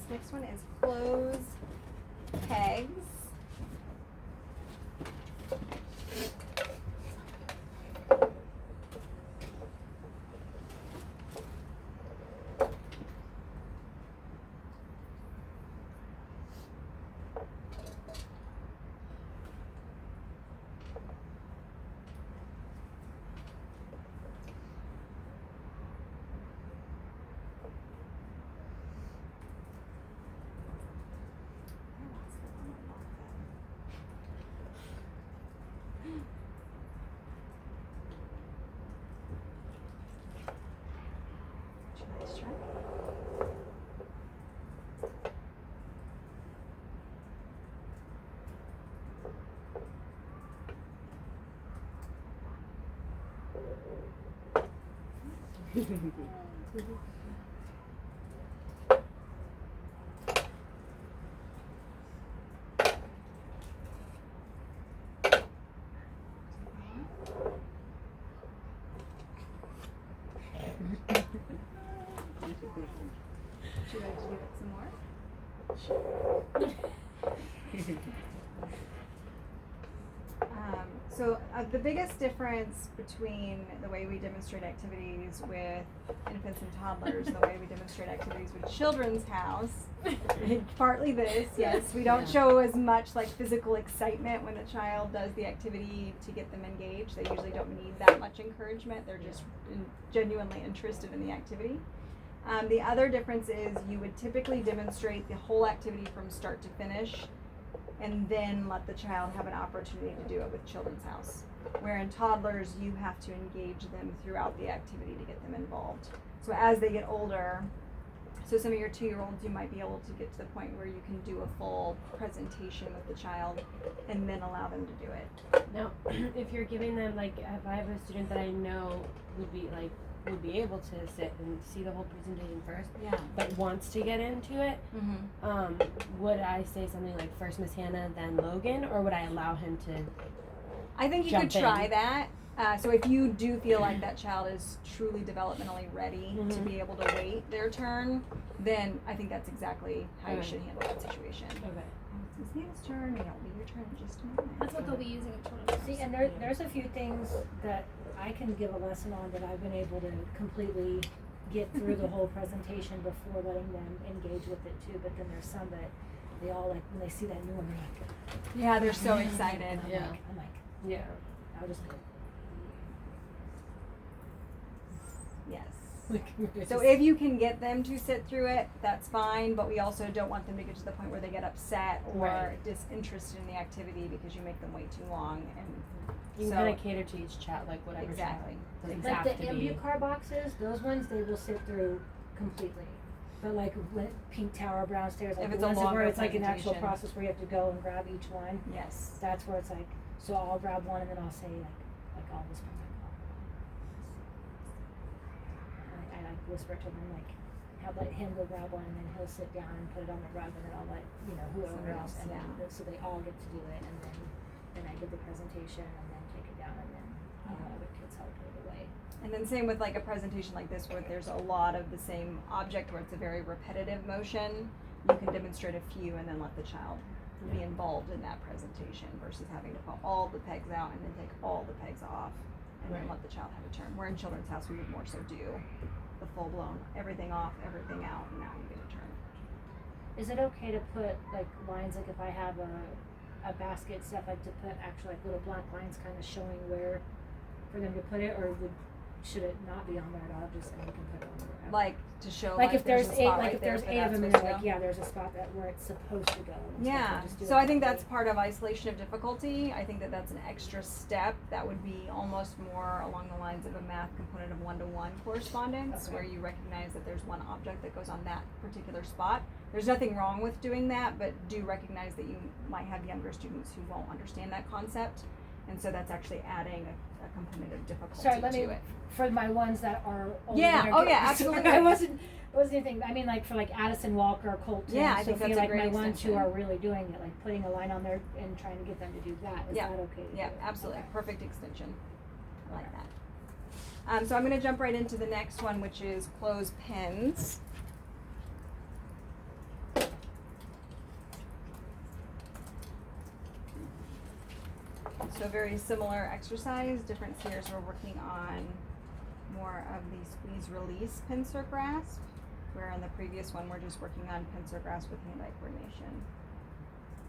This next one is close pegs. Nice try. Would you like to do that some more? So the biggest difference between the way we demonstrate activities with infants and toddlers and the way we demonstrate activities with Children's House, partly this, yes, we don't show as much like physical excitement when a child does the activity to get them engaged. They usually don't need that much encouragement. They're just genuinely interested in the activity. The other difference is you would typically demonstrate the whole activity from start to finish and then let the child have an opportunity to do it with Children's House. Where in toddlers, you have to engage them throughout the activity to get them involved. So as they get older, so some of your 2-year-olds, you might be able to get to the point where you can do a full presentation with the child and then allow them to do it. Now, if you're giving them, like, if I have a student that I know would be able to sit and see the whole presentation first, but wants to get into it, would I say something like first Miss Hannah, then Logan, or would I allow him to I think you could try that. So if you do feel like that child is truly developmentally ready to be able to wait their turn, then I think that's exactly how you should handle that situation. Okay. It's Miss Hannah's turn, and it'll be your turn in just a moment. That's what they'll be using in Children's House. See, and there's a few things that I can give a lesson on that I've been able to completely get through the whole presentation before letting them engage with it too, but then there's some that they all like, when they see that new one, they're like, Yeah, they're so excited. I'm like, Yeah. I'll just go. Yes. So if you can get them to sit through it, that's fine, but we also don't want them to get to the point where they get upset or Right. disinterested in the activity because you make them wait too long. And You can so, kind of cater to each child, like whatever Exactly. child. Doesn't Like have the to be. Ambucar boxes, those ones they will sit through completely. But like when Pink Tower, Brown Stairs, like If the it's a ones where longer it's like an actual presentation. process where you have to go and grab each one, yes. that's where it's like, so I'll grab one and then I'll say like I'll whisper like, I like whisper to them like, let him go grab one and then he'll sit down and put it on the rug and then I'll let whoever Somebody else else, and yeah. then so they all get to do it and then I give the presentation and then take it down and then other kids help put it away. And then same with like a presentation like this where there's a lot of the same object where it's a very repetitive motion, you can demonstrate a few and then let the child be involved in that presentation versus having to pull all the pegs out and then take all the pegs off and then Right. let the child have a turn. Where in Children's House we would more so do the full blown everything off, everything out, and now you get a turn. Is it okay to put like lines, like if I have a basket stuff, like to put actual like little black lines kind of showing where for them to put it, or should it not be on there at all, just and we can put it on wherever? Like to show Like if there's a 8, spot like right if there there's for 8 that of them and supposed they're to like, go. yeah, there's a spot where it's supposed to go. and stuff, Yeah, and just do so it I think that that's way. part of isolation of difficulty. I think that that's an extra step that would be almost more along the lines of a math component of one-to-one correspondence, Okay. where you recognize that there's one object that goes on that particular spot. There's nothing wrong with doing that, but do recognize that you might have younger students who won't understand that concept, and so that's actually adding a component of difficulty Sorry, let to me it. for my ones that are older. Yeah, that oh are- yeah, absolutely. I wasn't anything. I mean, like for like Addison Walker, Colton, Yeah, I think Sophia, that's a like great my ones who extension. are really doing it, like putting a line on there and trying to get them to do that. Is Yeah. that okay? To Yeah, do? absolutely. Okay. Perfect extension. I like that. So I'm going to jump right into the next one, which is close pens. So very similar exercise. Difference here is we're working on more of the squeeze release pincer grasp, where in the previous one we're just working on pincer grasp with hand-eye coordination.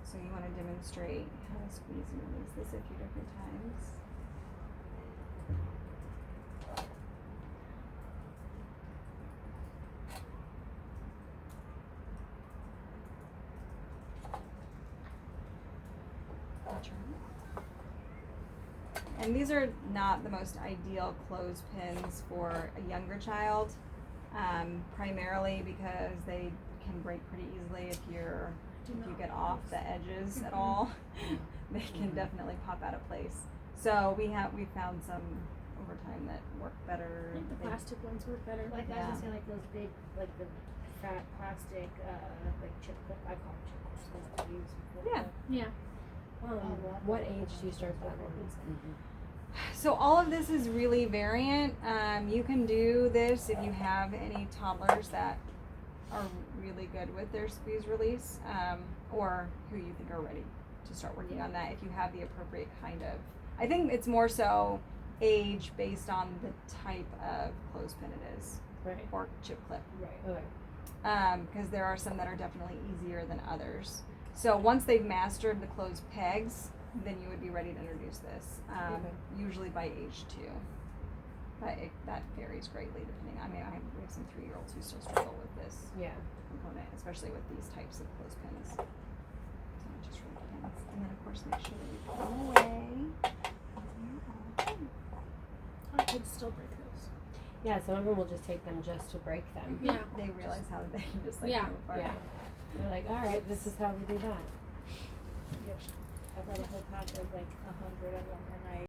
So you want to demonstrate how to squeeze and release this a few different times. And these are not the most ideal clothespins for a younger child, primarily because they can break pretty easily if you get off the edges at all. They can definitely pop out of place. So we found some over time that work better. I think the plastic ones work better. Like I was gonna say, like those big, like the fat plastic, like chip clip. I call them chip clips. That's what I use. Yeah. Yeah. What age do you start that one? So all of this is really variant. You can do this if you have any toddlers that are really good with their squeeze release, or who you think are ready to start working on that if you have the appropriate kind of. I think it's more so age based on the type of clothespin it is, Right. or chip clip. Right. Okay. Because there are some that are definitely easier than others. So once they've mastered the closed pegs, then you would be ready to introduce this, usually by age 2. But that varies greatly depending. I mean, we have some 3-year-olds who still struggle with this Yeah. component, especially with these types of clothespins. So it just really depends. And then of course make sure that you put them away. Our kids still break those. Yeah, some of them will just take them just to break them. Yeah. They realize how they can just like Yeah. come apart. Yeah. They're like, all right, this is how we do that. Yep. I've got a whole pack of like 100 of them, and I